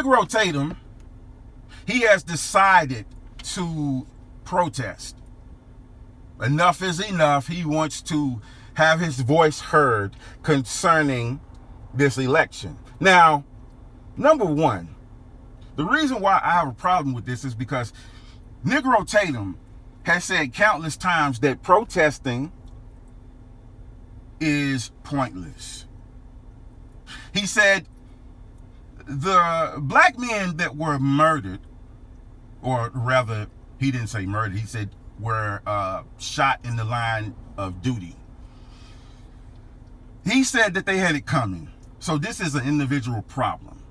Negro Tatum, he has decided to protest. Enough is enough. He wants to have his voice heard concerning this election. Now, number one, the reason why I have a problem with this is because Negro Tatum has said countless times that protesting is pointless. He said the black men that were murdered, or rather, he didn't say murdered, he said were shot in the line of duty. He said that they had it coming. So this is an individual problem.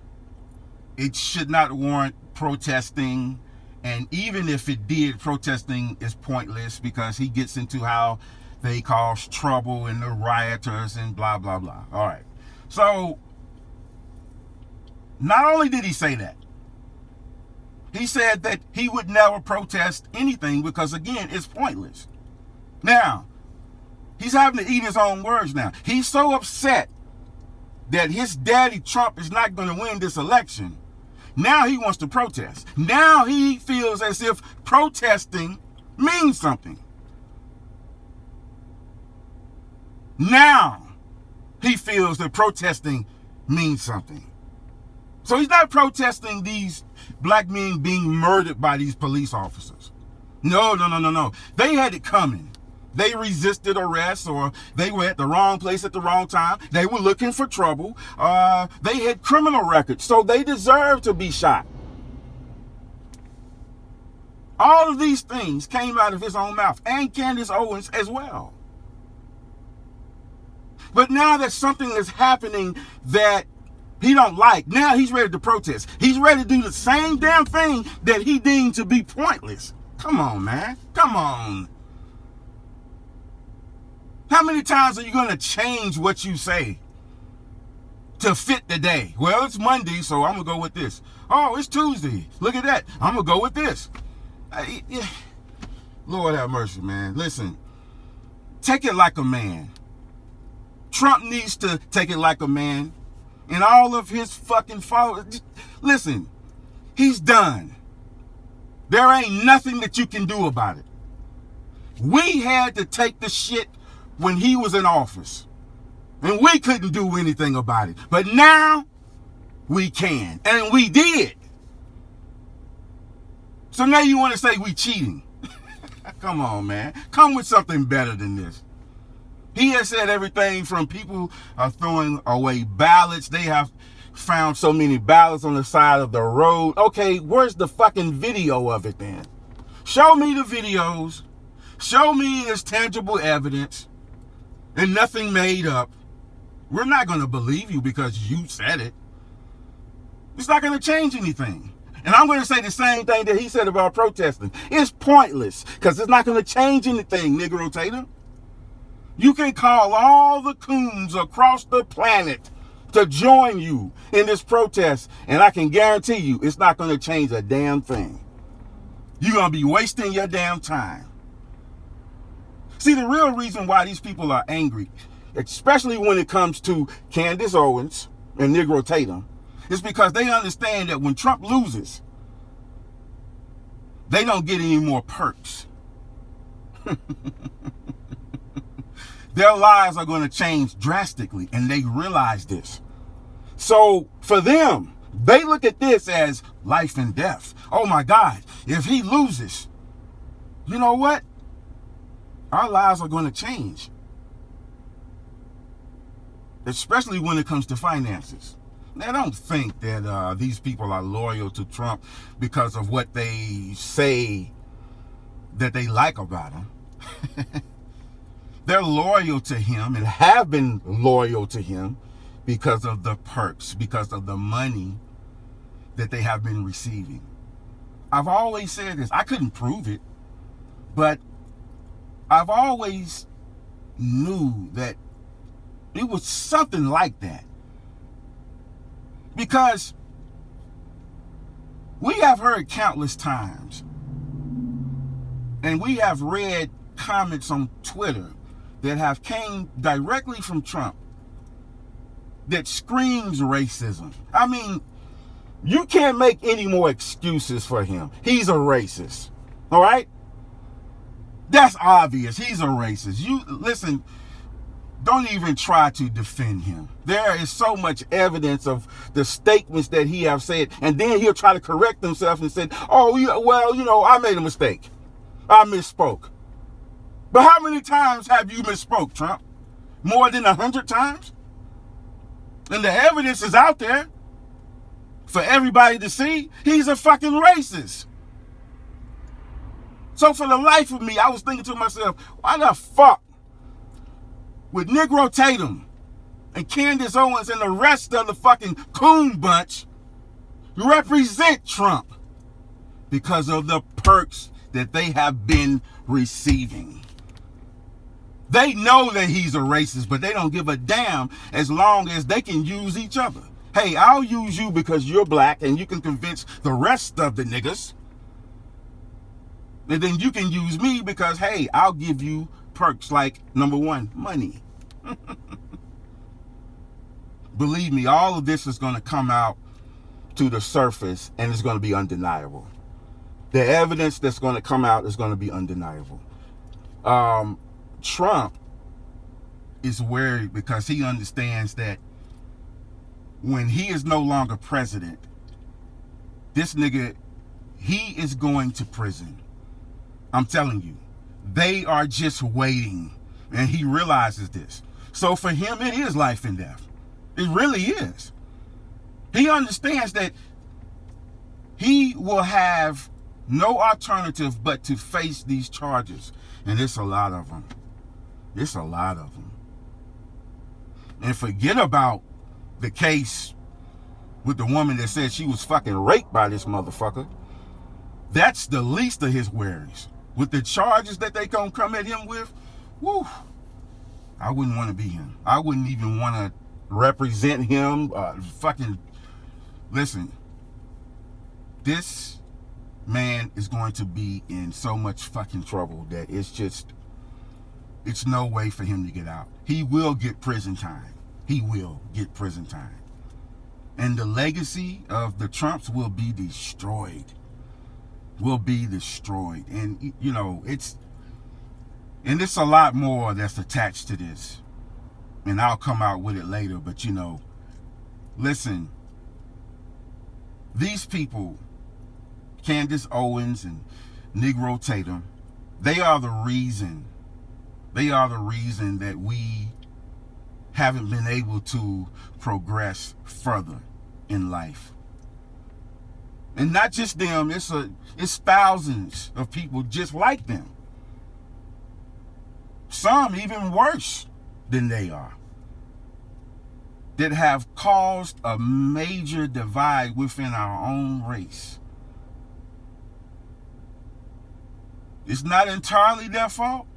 It should not warrant protesting. And even if it did, protesting is pointless because he gets into how they cause trouble and the rioters and blah, blah, blah. All right. So not only did he say that, he said that he would never protest anything because, again, it's pointless. Now, he's having to eat his own words now. He's so upset that his daddy Trump is not going to win this election. Now he wants to protest. Now he feels as if protesting means something. Now he feels that protesting means something. So he's not protesting these black men being murdered by these police officers. No. They had it coming. They resisted arrest, or they were at the wrong place at the wrong time. They were looking for trouble. They had criminal records, so they deserved to be shot. All of these things came out of his own mouth, and Candace Owens as well. But now that something is happening that he don't like, now he's ready to protest. He's ready to do the same damn thing that he deemed to be pointless. Come on, man. Come on. How many times are you going to change what you say to fit the day? Well, it's Monday, so I'm going to go with this. Oh, it's Tuesday. Look at that. I'm going to go with this. Lord have mercy, man. Listen, take it like a man. Trump needs to take it like a man. And all of his fucking followers. Listen, he's done. There ain't nothing that you can do about it. We had to take the shit when he was in office. And we couldn't do anything about it. But now, we can. And we did. So now you want to say we cheating. Come on, man. Come with something better than this. He has said everything from people are throwing away ballots. They have found so many ballots on the side of the road. Okay, where's the fucking video of it then? Show me the videos. Show me as tangible evidence and nothing made up. We're not going to believe you because you said it. It's not going to change anything. And I'm going to say the same thing that he said about protesting. It's pointless because it's not going to change anything, Negro Tatum. You can call all the coons across the planet to join you in this protest, and I can guarantee you it's not going to change a damn thing. You're going to be wasting your damn time. See, the real reason why these people are angry, especially when it comes to Candace Owens and Negro Tatum, is because they understand that when Trump loses, they don't get any more perks. Their lives are going to change drastically, and they realize this. So for them, they look at this as life and death. Oh my God, if he loses, you know what? Our lives are going to change. Especially when it comes to finances. Now, I don't think that these people are loyal to Trump because of what they say that they like about him. They're loyal to him and have been loyal to him because of the perks, because of the money that they have been receiving. I've always said this. I couldn't prove it, but I've always knew that it was something like that. Because we have heard countless times, and we have read comments on Twitter that have came directly from Trump that screams racism. I mean, You can't make any more excuses for him. He's a racist. All right? That's obvious. He's a racist. You listen, don't even try to defend him. There is so much evidence of the statements that he have said, and then he'll try to correct himself and say, oh, well, I made a mistake. I misspoke. But how many times have you misspoke, Trump? More than 100 times? And the evidence is out there for everybody to see. He's a fucking racist. So for the life of me, I was thinking to myself, why the fuck would Negro Tatum and Candace Owens and the rest of the fucking coon bunch represent Trump? Because of the perks that they have been receiving. They know that he's a racist, but they don't give a damn as long as they can use each other. Hey, I'll use you because you're black and you can convince the rest of the niggas. And then you can use me because, hey, I'll give you perks like, number one, money. Believe me, all of this is going to come out to the surface and it's going to be undeniable. The evidence that's going to come out is going to be undeniable. Trump is worried because he understands that when he is no longer president, this nigga, he is going to prison. I'm telling you, they are just waiting, and he realizes this. So for him, it is life and death. It really is. He understands that he will have no alternative but to face these charges, and it's a lot of them. It's a lot of them. And forget about the case with the woman that said she was fucking raped by this motherfucker. That's the least of his worries. With the charges that they gonna come at him with, woo, I wouldn't want to be him. I wouldn't even want to represent him. Listen, this man is going to be in so much fucking trouble that it's no way for him to get out. He will get prison time. He will get prison time. And the legacy of the Trumps will be destroyed. And, it's a lot more that's attached to this. And I'll come out with it later. But, listen, these people, Candace Owens and Negro Tatum, they are the reason that we haven't been able to progress further in life. And not just them, it's thousands of people just like them. Some even worse than they are, that have caused a major divide within our own race. It's not entirely their fault,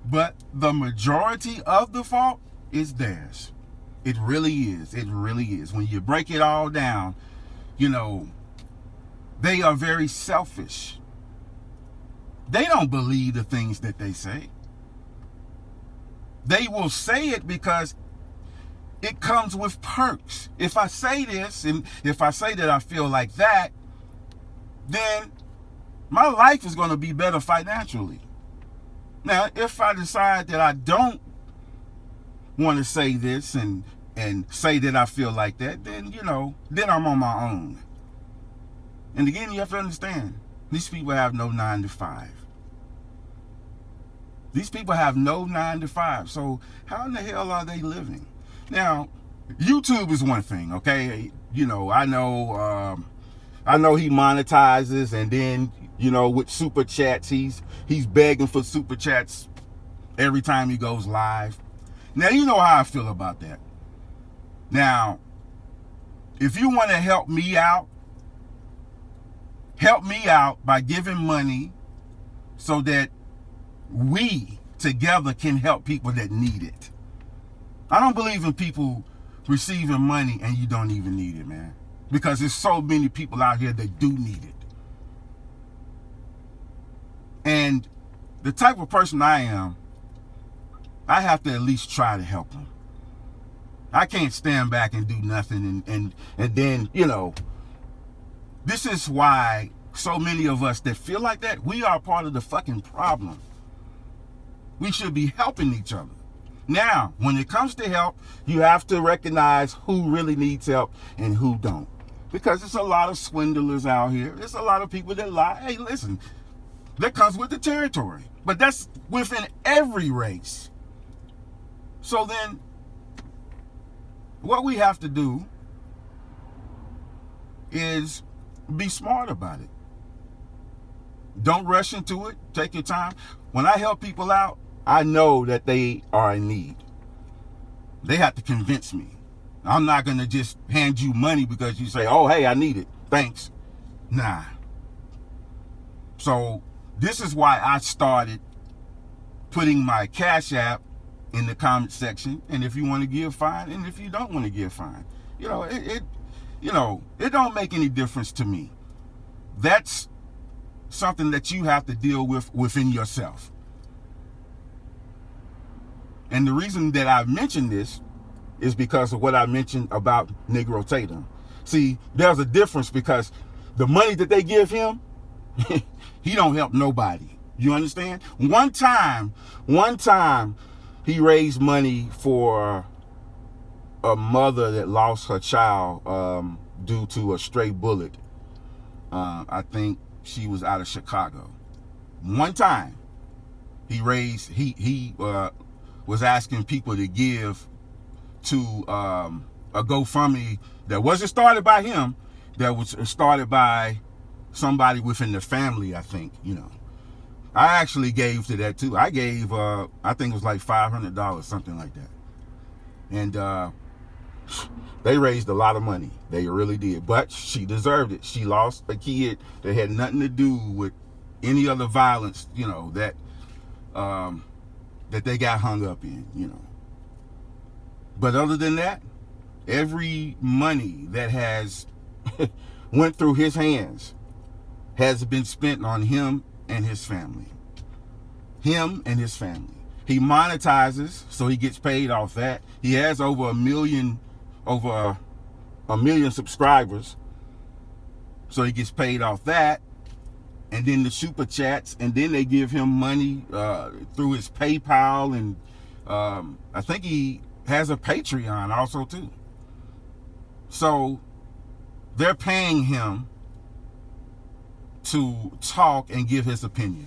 but the majority of the fault is theirs. It really is. It really is. When you break it all down, they are very selfish. They don't believe the things that they say. They will say it because it comes with perks. If I say this, and if I say that I feel like that, then my life is going to be better financially. Now, if I decide that I don't want to say this and say that I feel like that, then, then I'm on my own. And again, you have to understand, these people have no 9 to 5. These people have no 9 to 5. So how in the hell are they living? Now, YouTube is one thing, okay? I know he monetizes, and then, with super chats, he's begging for super chats every time he goes live. Now, you know how I feel about that. Now, if you want to help me out by giving money so that we together can help people that need it. I don't believe in people receiving money and you don't even need it, man. Because there's so many people out here that do need it. And the type of person I am, I have to at least try to help them. I can't stand back and do nothing and then, this is why so many of us that feel like that, we are part of the fucking problem. We should be helping each other. Now, when it comes to help, you have to recognize who really needs help and who don't. Because there's a lot of swindlers out here. There's a lot of people that lie. Hey, listen, that comes with the territory. But that's within every race. So then, what we have to do is be smart about it. Don't rush into it. Take your time. When I help people out, I know that they are in need. They have to convince me. I'm not going to just hand you money because you say, oh, hey, I need it. Thanks. Nah. So this is why I started putting my Cash App in the comment section. And if you want to give, fine. And if you don't want to give, fine. It don't make any difference to me. That's something that you have to deal with within yourself. And the reason that I mentioned this is because of what I mentioned about Negro Tatum. See, there's a difference because the money that they give him, he don't help nobody. You understand? One time, he raised money for a mother that lost her child due to a stray bullet. I think she was out of Chicago. One time, he was asking people to give to a GoFundMe that wasn't started by him, that was started by somebody within the family, I think, I actually gave to that too. I gave, I think it was like $500, something like that. And they raised a lot of money. They really did. But she deserved it. She lost a kid that had nothing to do with any other violence, that they got hung up in, But other than that, every money that has went through his hands has been spent on him and his family. Him and his family. He monetizes, so he gets paid off that. He has over a million subscribers, so he gets paid off that. And then the super chats, and then they give him money through his PayPal, and I think he has a Patreon also too. So they're paying him to talk and give his opinion.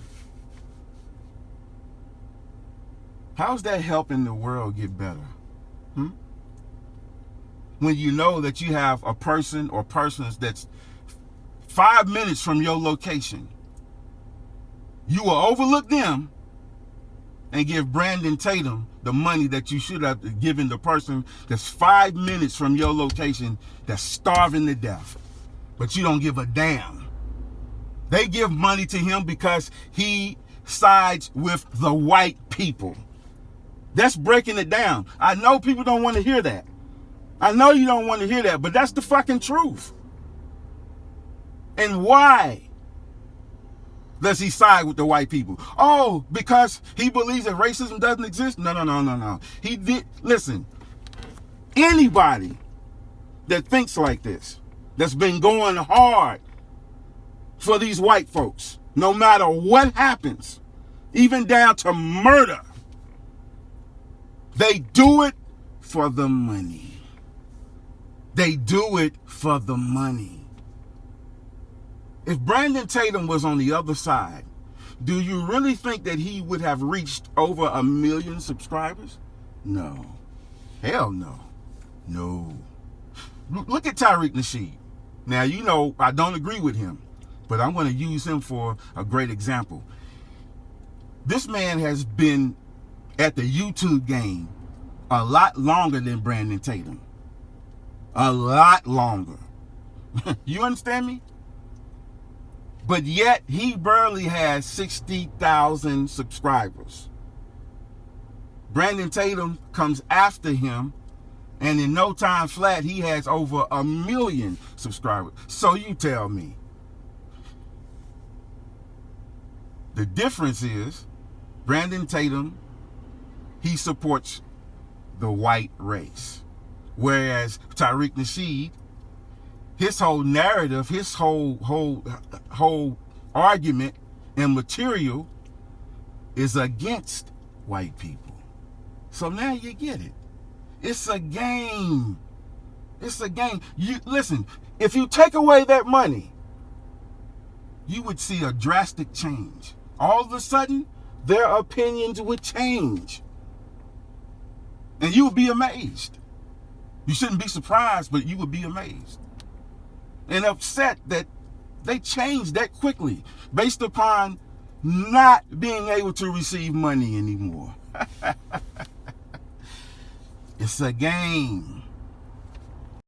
How's that helping the world get better? When you know that you have a person or persons that's 5 minutes from your location, you will overlook them and give Brandon Tatum the money that you should have given the person that's 5 minutes from your location that's starving to death. But you don't give a damn. They give money to him because he sides with the white people. That's breaking it down. I know people don't want to hear that. I know you don't want to hear that, but that's the fucking truth. And why does he side with the white people? Oh, because he believes that racism doesn't exist? No. He did. Listen, anybody that thinks like this, that's been going hard for these white folks, no matter what happens, even down to murder, they do it for the money. They do it for the money. If Brandon Tatum was on the other side, do you really think that he would have reached over 1 million subscribers? No. Hell no. No. Look at Tariq Nasheed. Now, I don't agree with him, but I'm going to use him for a great example. This man has been at the YouTube game a lot longer than Brandon Tatum. A lot longer. You understand me? But yet, he barely has 60,000 subscribers. Brandon Tatum comes after him, and in no time flat, he has over 1 million subscribers. So you tell me. The difference is, Brandon Tatum, he supports the white race. Whereas Tariq Nasheed, his whole narrative, his whole argument and material is against white people. So now you get it. It's a game. It's a game. You listen, if you take away that money, you would see a drastic change. All of a sudden, their opinions would change. And you would be amazed. You shouldn't be surprised, but you would be amazed. And upset that they changed that quickly based upon not being able to receive money anymore. It's a game.